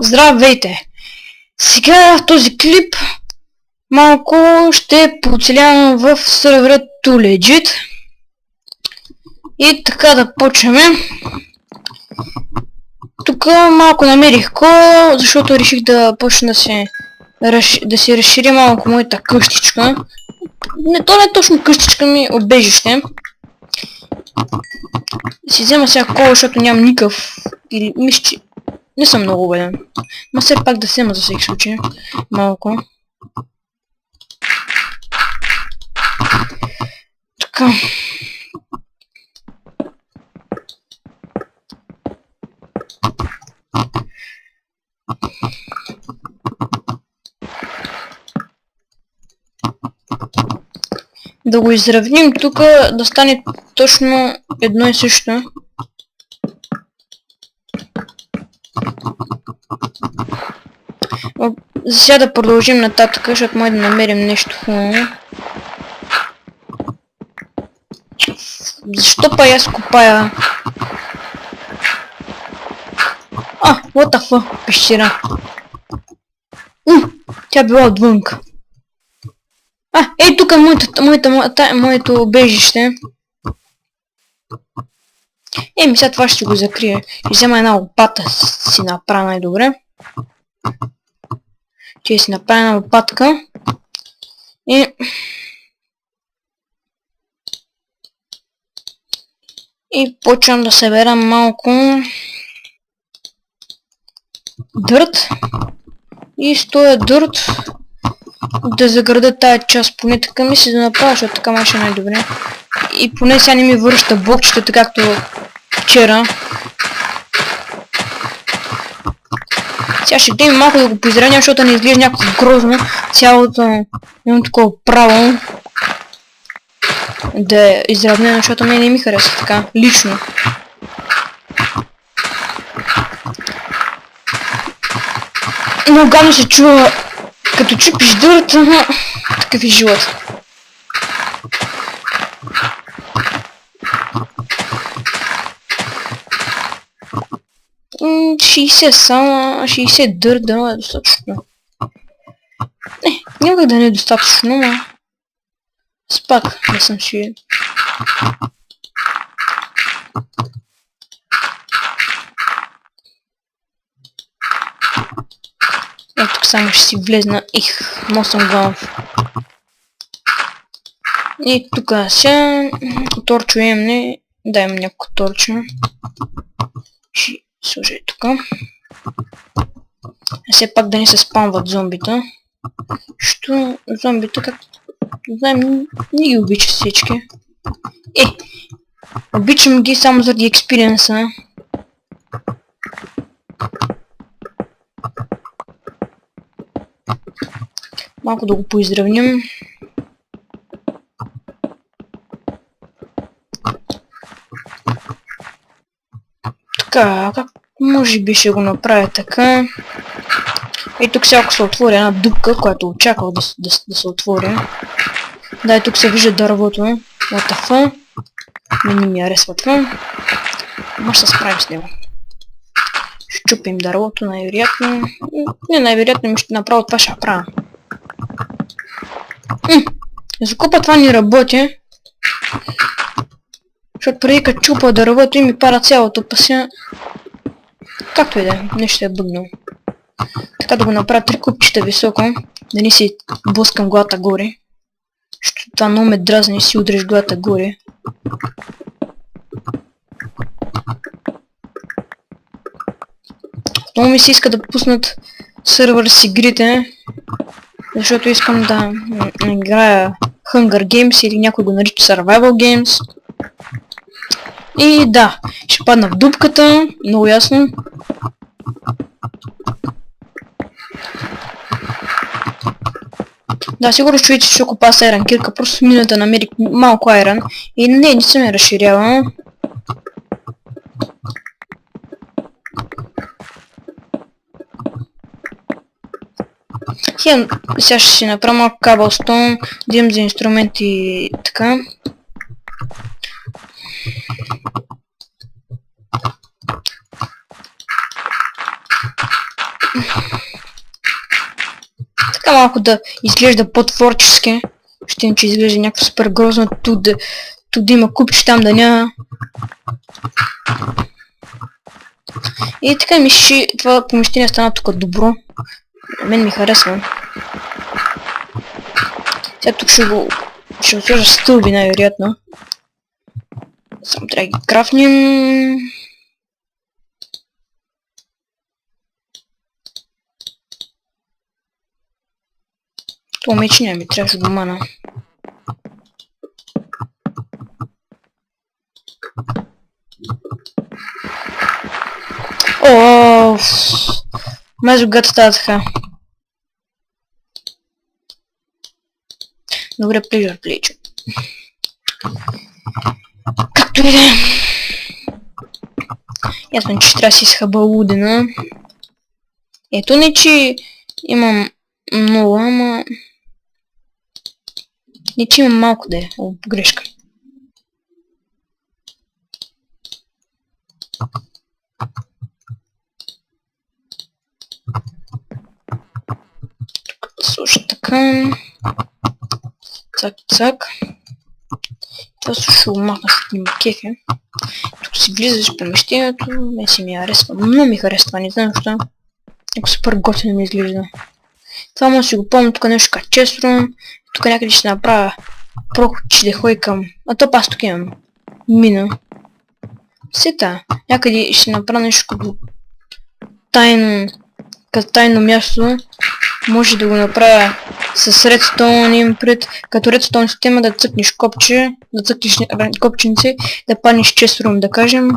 Здравейте! Сега в този клип малко ще поцелявам в сервера ToLegit. И така да почнем. Тук малко намерих кола, защото реших да почна да се разшири малко моята къщичка. То не е точно къщичка ми, обежище. Си взема сега кола, защото нямам никакъв или мисля, не съм много убеден. Но все пак да взема за всеки случай. Малко. Така. Да го изравним тук, да стане точно едно и също. За сега да продължим нататък, защото може да намерим нещо хубаво. Защо па аз копая? What the fuck, пещера. Тя била отвънка. Ей, тук е моето убежище. Сега това ще го закрия. Ще взема една лопата си направя най-добре. Ще си направя една лопатка. И почвам да съберам малко дърт. И с този дърт да заграда тая част, поне така ми се да направя, защото така маше най-добре. И поне сега не ми връща блокчетата, както вчера. Сега ще гледам малко да го поизравня, защото не изглежда някакво грозно. Цялото имам такова право да е изравнено, защото мен не ми харесва така, лично. Много гадно се чува, като чупиш дърта, но такъв е живот. – 60 само, 60 дърт да е достатъчно. Няма да не е достатъчно, но спак не съм сигурен. Тук само ще си влезна. Много съм глав. И тук сега торчо имам, дай имам някакво торчо. Ще сложа и тук. Все пак да не се спамват зомбита. Що зомбита, както знаем, не ги обича всички. Обичам ги само заради експириенса. Малко да го поизравним. Така, как може би ще го направя така. И тук сега се отвори една дупка, която очаквах да се отвори. Да, и тук се вижда дървото. What the fuck? Не ми харесва това. Може да се справим с него. Ще чупим дървото, най-вероятно. Не, най-вероятно ми ще направя това, ще правя. Закупа това не работи. Защото преди като чупа дървото и ми пара цялото пася. Както и да е, нещо е бъгнал. Така да го направя 3 купчета високо, да не си блъскам главата горе. Защото това много ме дразни и си удреш главата горе. Много ми се иска да пуснат сървър с игрите, защото искам да играя Hunger Games или някой го нарича Survival Games. И да, ще падна в дупката, много ясно. Да, сигурно ще видите, че ако паса айран кирка, просто минута намерих малко айран и не съм я разширяла. Сега ще си направя малко кабелстон, да имам за инструменти и така. Така малко да изглежда по-творчески. Ще им, че изглежда някакво супер грозно. Тук да има купче, там да няма. И така миши, това помещение стана тук добро. Мен ми харесва. Сега тук ще отложа стълби най-вероятно. Само трябва да ги крафнем. Това меч няма ми трябваше го мана. Ооо, мазо гата станаха. Добре, плечо. Както и да е. Ясно, че трябва да си схаба лудена. Ето не, че имам много, ама... Не, че имам малко да е. О, грешка. Тук слушай така. Цак. Това ще го махна, защото ни макеха. Тук си влизаш в помещението, мен си ми харесва. Много ми харесва, не знам защо. Ако супер готино ми изглежда. Това може да си го помня, тук нещо като често. Тук някъде ще направя проход, че да ходи към... А то пас тук имам. Мина. Сета. Някъде ще направя нещо като тайно място. Може да го направя с редстоун пред, като редстоун система да цъкнеш копче, да цъкнеш копченце, да паднеш често, да кажем.